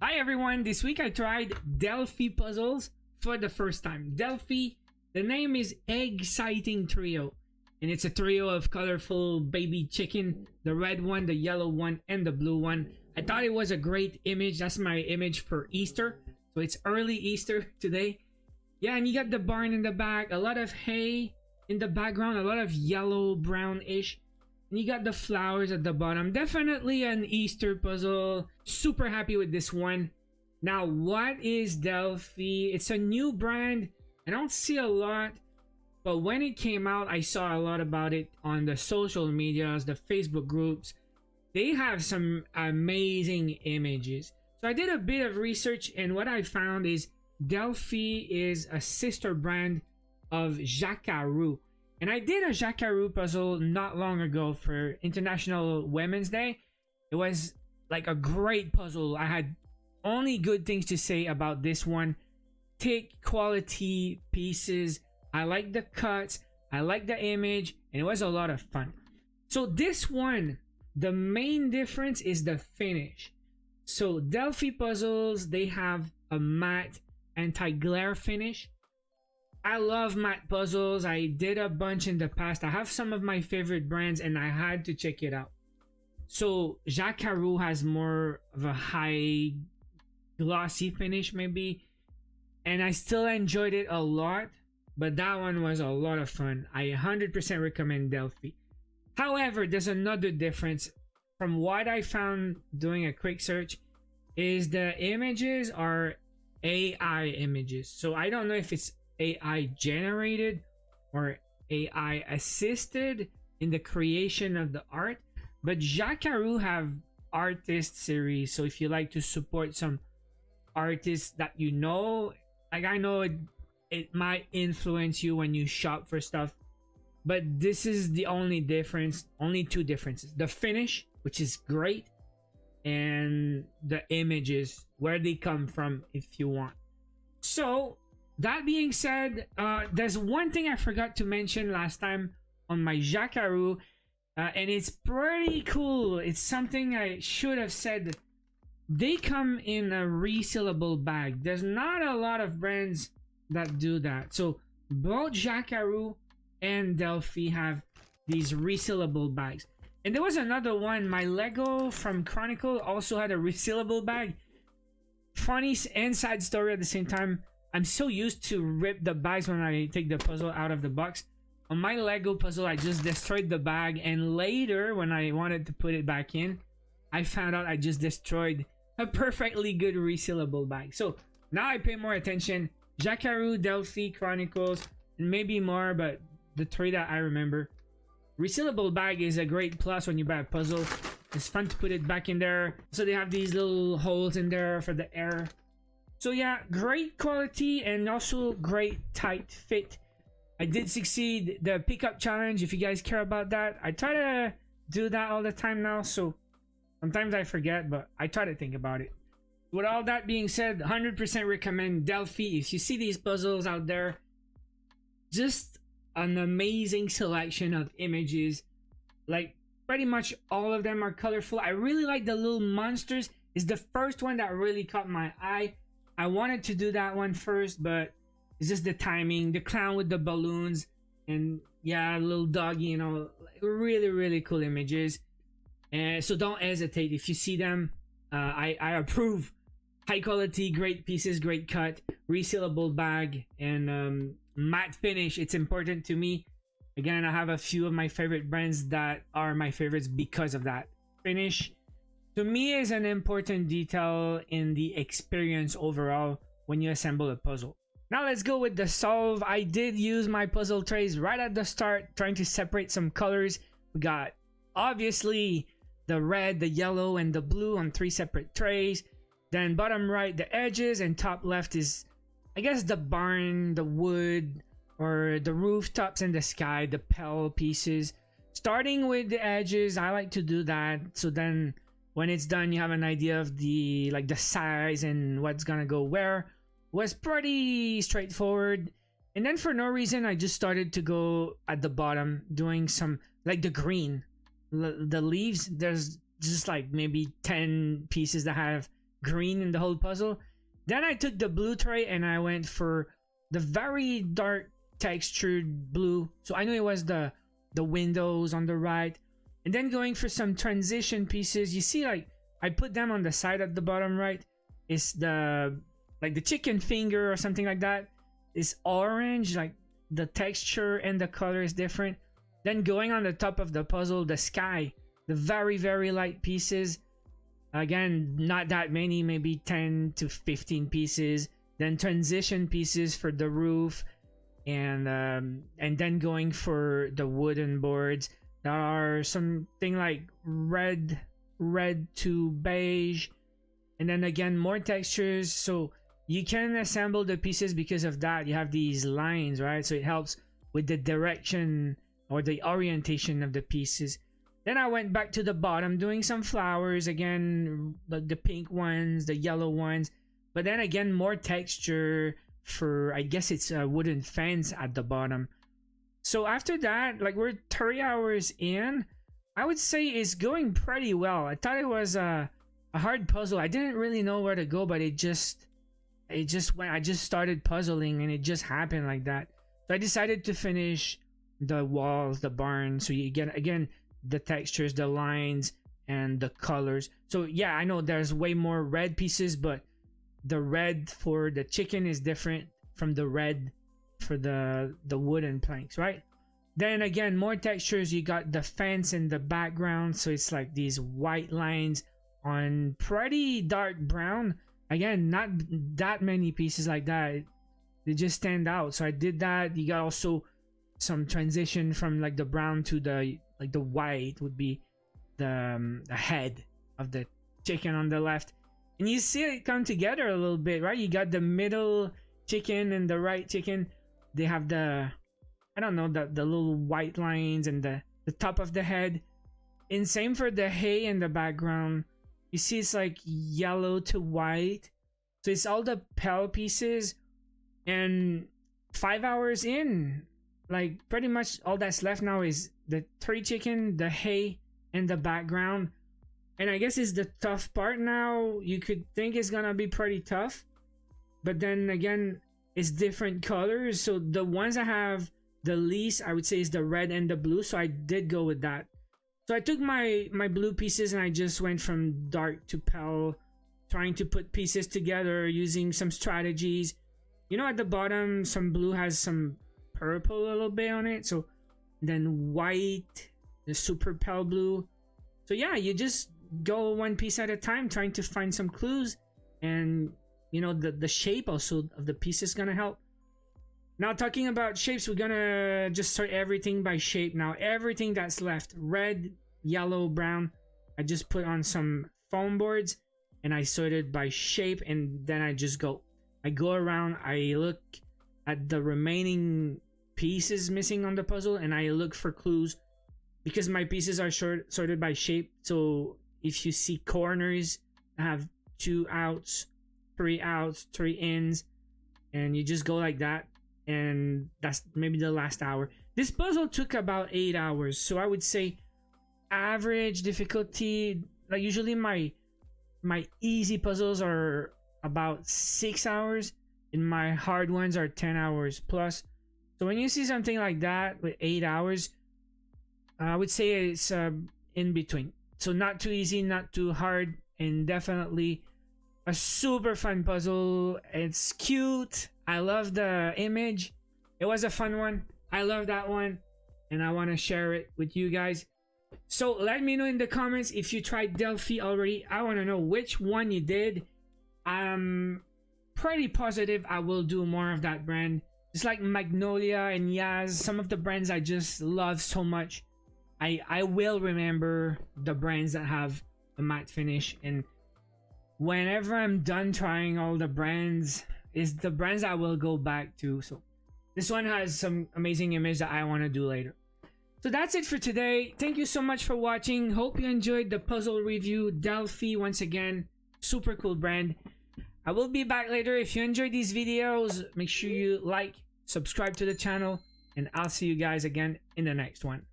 Hi everyone, this week I tried Delfy puzzles for the first time. Delfy, the name is EGG-Citing Trio, and it's a trio of colorful baby chicken, the red one, the yellow one, and the blue one. I thought it was a great image. That's my image for Easter, so it's early Easter today. Yeah, and you got the barn in the back, a lot of hay in the background, a lot of yellow brownish. And you got the flowers at the bottom. Definitely an Easter puzzle. Super happy with this one. Now, what is Delfy? It's a new brand. I don't see a lot, but when it came out, I saw a lot about it on the social medias, the Facebook groups. They have some amazing images. So I did a bit of research, and what I found is Delfy is a sister brand of Jackaroo. And I did a Jackaroo puzzle not long ago for International Women's Day. It was like a great puzzle. I had only good things to say about this one. Thick quality pieces. I like the cuts. I like the image. And it was a lot of fun. So this one, the main difference is the finish. So Delfy puzzles, they have a matte anti-glare finish. I love matte puzzles. I did a bunch in the past. I have some of my favorite brands and I had to check it out. So Jackaroo has more of a high glossy finish maybe, and I still enjoyed it a lot, but that one was a lot of fun. I 100% recommend Delfy. However, there's another difference from what I found doing a quick search is the images are AI images. So I don't know if it's AI generated or AI assisted in the creation of the art, but Jackaroo have artist series. So if you like to support some artists that you know, like I know it might influence you when you shop for stuff, but this is the only difference, only two differences: the finish, which is great, and the images, where they come from if you want. So that being said, there's one thing I forgot to mention last time on my Jackaroo, and it's pretty cool. It's something I should have said. They come in a resealable bag. There's not a lot of brands that do that. So both Jackaroo and Delfy have these resealable bags. And there was another one. My Lego from Chronicle also had a resealable bag. Funny and sad story at the same time. I'm so used to rip the bags when I take the puzzle out of the box. On my Lego puzzle, I just destroyed the bag, and later when I wanted to put it back in, I found out I just destroyed a perfectly good resealable bag. So now I pay more attention. Jackaroo, Delfy, Chronicles, and maybe more, but the three that I remember. Resealable bag is a great plus when you buy a puzzle. It's fun to put it back in there. So they have these little holes in there for the air. So yeah, great quality and also great tight fit. I did succeed the pickup challenge. If you guys care about that, I try to do that all the time now. So sometimes I forget, but I try to think about it. With all that being said, 100% recommend Delfy. If you see these puzzles out there, just an amazing selection of images. Like pretty much all of them are colorful. I really like the little monsters. It's the first one that really caught my eye. I wanted to do that one first, but it's just the timing. The clown with the balloons, and yeah, little doggy, you know, really cool images. And so don't hesitate if you see them. I approve. High quality, great pieces, great cut, resealable bag, and matte finish. It's important to me. Again, I have a few of my favorite brands that are my favorites because of that. Finish to me is an important detail in the experience overall when you assemble a puzzle. Now let's go with the solve. I did use my puzzle trays right at the start, trying to separate some colors. We got obviously the red, the yellow, and the blue on 3 separate trays. Then bottom right, the edges, and top left is, I guess, the barn, the wood, or the rooftops and the sky, the pell pieces. Starting with the edges, I like to do that. So then when it's done, you have an idea of the size and what's gonna go where. Was pretty straightforward. And then for no reason, I just started to go at the bottom, doing some, like the green, the leaves. There's just like maybe 10 pieces that have green in the whole puzzle. Then I took the blue tray and I went for the very dark textured blue. So I know it was the windows on the right. And then going for some transition pieces. You see, like, I put them on the side at the bottom right. It's the chicken finger or something like that. It's orange, like the texture and the color is different. Then going on the top of the puzzle, the sky, the very, very light pieces. Again, not that many, maybe 10 to 15 pieces. Then transition pieces for the roof, and then going for the wooden boards. There are something like red to beige, and then again more textures. So you can assemble the pieces because of that. You have these lines, right? So it helps with the direction or the orientation of the pieces. Then I went back to the bottom doing some flowers again, the pink ones, the yellow ones, but then again more texture for, I guess it's a wooden fence at the bottom. So after that, like, we're 3 hours in. I would say it's going pretty well. I thought it was a hard puzzle. I didn't really know where to go, but it just went. I just started puzzling and it just happened like that. So I decided to finish the walls, the barn, so you get again the textures, the lines, and the colors. So yeah, I know there's way more red pieces, but the red for the chicken is different from the red for the wooden planks, right? Then again, more textures. You got the fence in the background, so it's like these white lines on pretty dark brown. Again, not that many pieces like that. They just stand out. So I did that. You got also some transition from like the brown to the white would be the head of the chicken on the left, and you see it come together a little bit, right? You got the middle chicken and the right chicken. They have the, I don't know, the little white lines and the top of the head. And same for the hay in the background. You see it's like yellow to white. So it's all the pale pieces. And 5 hours in, like, pretty much all that's left now is the 3 chicken, the hay, and the background. And I guess it's the tough part now. You could think it's gonna be pretty tough, but then again, it's different colors. So the ones I have the least, I would say, is the red and the blue. So I did go with that. So I took my blue pieces and I just went from dark to pale, trying to put pieces together using some strategies. You know, at the bottom, some blue has some purple a little bit on it. So then white, the super pale blue. So yeah, you just go one piece at a time, trying to find some clues. And you know, the shape also of the piece is gonna help. Now, talking about shapes, we're gonna just sort everything by shape now. Everything that's left, red, yellow, brown, I just put on some foam boards and I sorted by shape, and then I go around, I look at the remaining pieces missing on the puzzle, and I look for clues because my pieces are sorted by shape. So if you see corners, I have 2 outs, 3 outs, 3 ins, and you just go like that. And that's maybe the last hour. This puzzle took about 8 hours, so I would say average difficulty. Like, usually my easy puzzles are about 6 hours, and my hard ones are 10 hours plus. So when you see something like that with 8 hours, I would say it's in between. So not too easy, not too hard, and definitely a super fun puzzle. It's cute. I love the image. It was a fun one. I love that one, and I want to share it with you guys. So let me know in the comments if you tried Delfy already. I want to know which one you did. I'm pretty positive I will do more of that brand. It's like Magnolia and Yaz, some of the brands I just love so much. I will remember the brands that have a matte finish, and whenever I'm done trying all the brands, is the brands I will go back to. So this one has some amazing image that I want to do later. So that's it for today. Thank you so much for watching. Hope you enjoyed the puzzle review. Delfy, once again, super cool brand. I will be back later. If you enjoyed these videos, make sure you like, subscribe to the channel, and I'll see you guys again in the next one.